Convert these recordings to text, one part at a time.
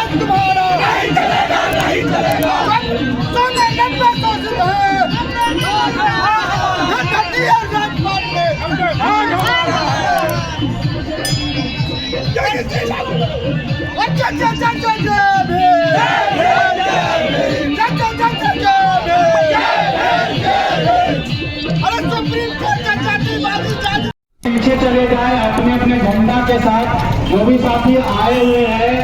तुम्हारा नहीं चलेगा, नहीं चलेगा। पीछे चले जाए अपने अपने झंडा के साथ। जो भी साथी आए हुए हैं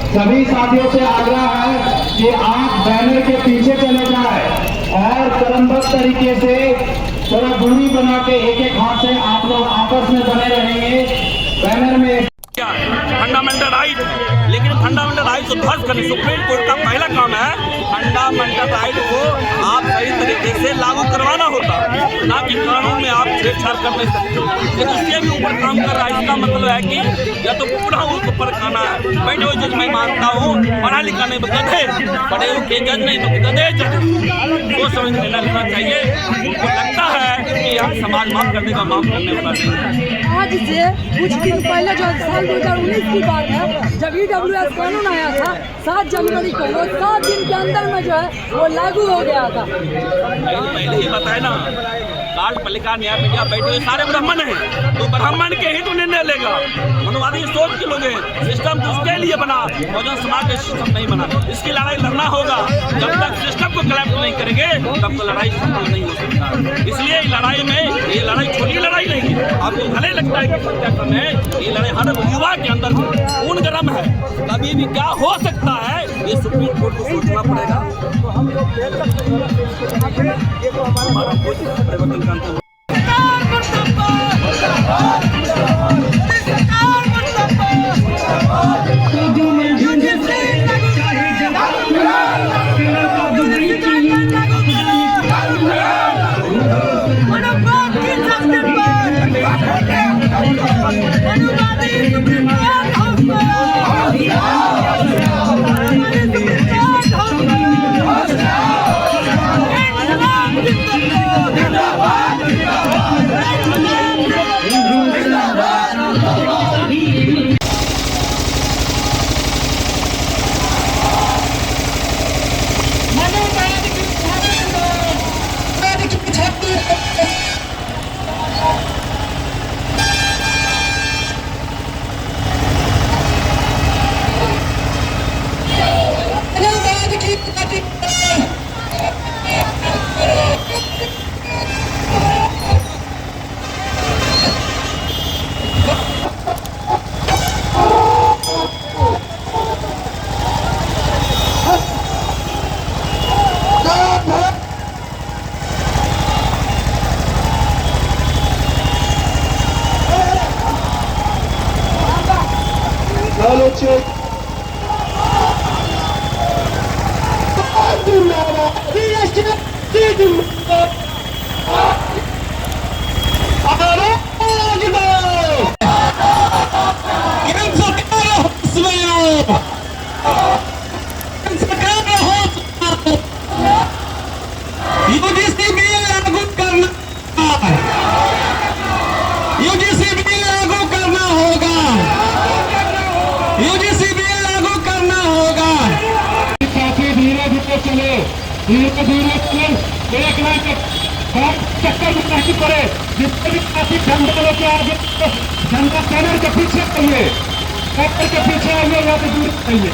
सभी साथियों से आग्रह है कि आप बैनर के पीछे चले जाए और क्रमबद्ध तरीके से थोड़ा दूरी बना के एक एक हाथ से आप लोग आपस में बने रहेंगे। बैनर में फंडामेंटल राइट, लेकिन फंडामेंटल राइट को ध्वस्त करने सुप्रीम कोर्ट का पहला काम है फंडामेंटल राइट को आप सही तरीके से लागू करवाना होता, ना कि कानून में आप छेड़छाड़ कर नहीं सकते। लेकिन उसके भी ऊपर काम कर रहा है। इसका मतलब है कि या तो पूरा उसको पर खाना है। बैठे हुए जज मैं मानता हूँ, पढ़ा लिखा नहीं गधे, पढ़े हुए जज नहीं तो गधे जज। वो समझ लेना लिखना चाहिए। उनको लगता है कि हम समाज माफ करने का माफ करने वाला नहीं। आज से कुछ दिन पहले जो साल 2019 की बात है, जब EWS कानून आया था 7 जनवरी को, वो 7 दिन के अंदर में जो है वो लागू हो गया था। पहले ही बताए ना, कार्ड पालिका न्यायपीठिका बैठे हुए सारे ब्राह्मण हैं, तो ब्राह्मण के ही तो निर्णय लेगा। मनोवादी सोच के लोग हैं, सिस्टम तो उसके लिए बना, बहुजन समाज का सिस्टम नहीं बना। इसकी लड़ाई लड़ना होगा। जब तक सिस्टम को क्लैप नहीं करेंगे तब तो लड़ाई सफल नहीं हो सकता। इसलिए लड़ाई में ये लड़ाई छोटी लड़ाई नहीं है। आपको भले लगता है कि सत्याग्रह है, ये लड़ाई हर युवा के अंदर खून गर्म है। कभी भी क्या हो सकता है ये सुप्रीम कोर्ट को सोचना पड़ेगा। तो हम लोग हमारा कुछ परिवर्तन करते हैं। धीरे धीरे देखना कि चक्कर में नहीं पड़े। जितने भी काफी झंडा के आगे झंडा बैनर के पीछे चाहिए, बैनर के पीछे आइए या तो दूर चाहिए।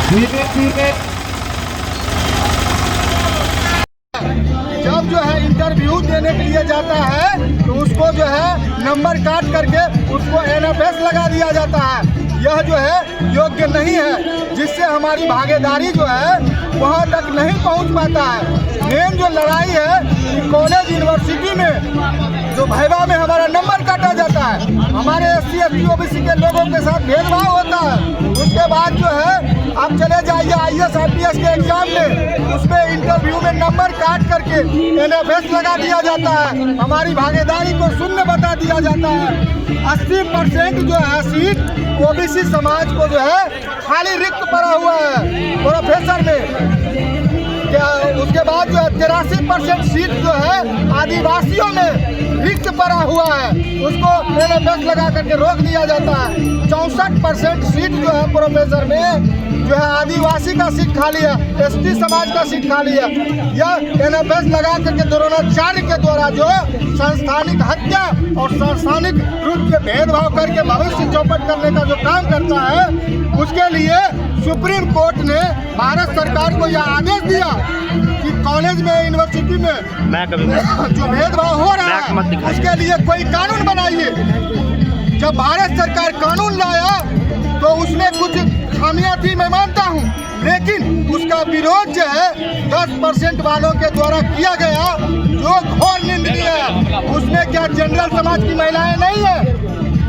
धीरे धीरे जब जो है इंटरव्यू देने के लिए जाता है तो उसको जो है नंबर काट करके उसको NFS लगा दिया जाता है। यह जो है योग्य नहीं है, जिससे हमारी भागीदारी जो है वहाँ तक नहीं पहुँच पाता है। मेन जो लड़ाई है कि कॉलेज यूनिवर्सिटी में जो वाइवा में हमारा नंबर काटा जाता है, हमारे SC ST OBC के लोगों के साथ भेदभाव होता है। उसके बाद जो है आप चले जाइए IAS IPS के एग्जाम में, उसमें इंटरव्यू में नंबर काट करके NFS लगा दिया जाता है। हमारी भागीदारी को शून्य बता दिया जाता है। 80% जो है सीट OBC समाज को जो है खाली रिक्त पड़ा हुआ है प्रोफेसर में। 83% सीट जो है आदिवासियों में रिक्त पड़ा हुआ है, उसको NFS लगा करके रोक दिया जाता है। 64% सीट जो है प्रोफेसर में जो है आदिवासी का सीट खाली है, ST समाज का सीट खाली है। यह NFS लगा करके द्रोणाचार्य के द्वारा जो संस्थानिक हत्या और संस्थानिक रूप से भेदभाव करके भविष्य चौपट करने का जो काम करता है, उसके लिए सुप्रीम कोर्ट ने भारत सरकार को यह आदेश दिया कि कॉलेज में, यूनिवर्सिटी में जो भेदभाव हो रहा है उसके लिए कोई कानून बनाइए। जब भारत सरकार कानून लाया तो उसमें कुछ खामियां थी, मैं मानता हूं, लेकिन उसका विरोध जो है 10% वालों के द्वारा किया गया, जो घोर निंदनीय है। उसमें क्या जनरल समाज की महिलाएं नहीं है?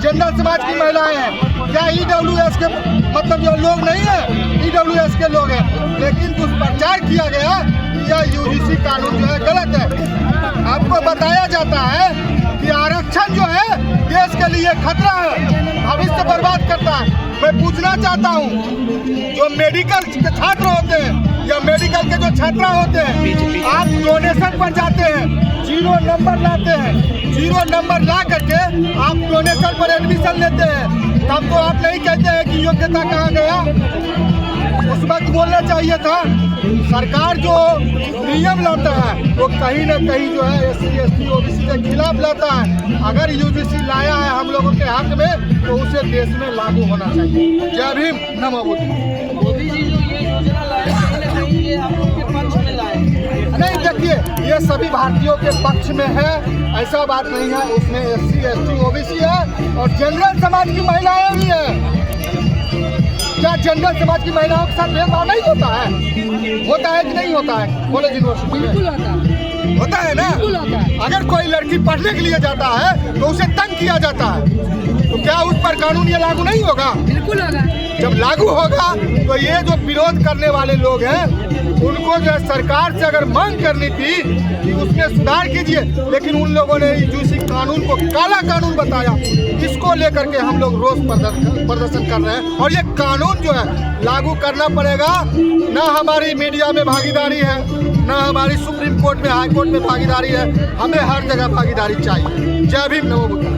जनरल समाज की महिलाएं हैं। क्या EWS के मतलब जो लोग नहीं है, EWS के लोग हैं। लेकिन कुछ प्रचार किया गया कि यह UGC कानून जो है गलत है। आपको बताया जाता है कि आरक्षण जो है देश के लिए खतरा है, भविष्य बर्बाद करता है। मैं पूछना चाहता हूँ, जो मेडिकल के छात्र होते हैं या मेडिकल के जो छात्रा होते हैं, आप डोनेशन पर जाते हैं, 0 नंबर लाते हैं, 0 नंबर ला करके आप डोनेशन पर एडमिशन लेते हैं, तब तो आप नहीं कहते हैं कि योग्यता कहाँ गया। उस वक्त बोलना चाहिए था। सरकार जो नियम लाता है वो कहीं ना कहीं जो है SC ST OBC के खिलाफ लाता है। अगर UGC लाया है हम लोगों के हक में तो उसे देश में लागू होना चाहिए। जय भीम, नमो बुद्ध। मोदी जी जो ये योजना लाए कहीं ना कहीं ये आप लोग के पक्ष में लाए। नहीं, देखिए, ये सभी भारतीयों के पक्ष में है, ऐसा बात नहीं है। उसमें SC ST OBC है और जनरल समाज की महिलाएं भी है। क्या जनरल समाज की महिलाओं के साथ भेदभाव नहीं होता है? होता है कि नहीं होता है? कॉलेज यूनिवर्सिटी बिल्कुल में होता है, होता है ना। बिल्कुल होता है। अगर कोई लड़की पढ़ने के लिए जाता है तो उसे तंग किया जाता है, तो क्या उस पर कानून ये लागू नहीं होगा? बिल्कुल होगा। जब लागू होगा तो ये जो विरोध करने वाले लोग हैं उनको जो है सरकार से अगर मांग करनी थी कि उसमें सुधार कीजिए, लेकिन उन लोगों ने UGC कानून को काला कानून बताया। इसको लेकर के हम लोग रोष प्रदर्शन कर रहे हैं और ये कानून जो है लागू करना पड़ेगा। ना हमारी मीडिया में भागीदारी है, ना हमारी सुप्रीम कोर्ट में, हाई कोर्ट में भागीदारी है। हमें हर जगह भागीदारी चाहिए। जय भीम, नमो बुद्ध।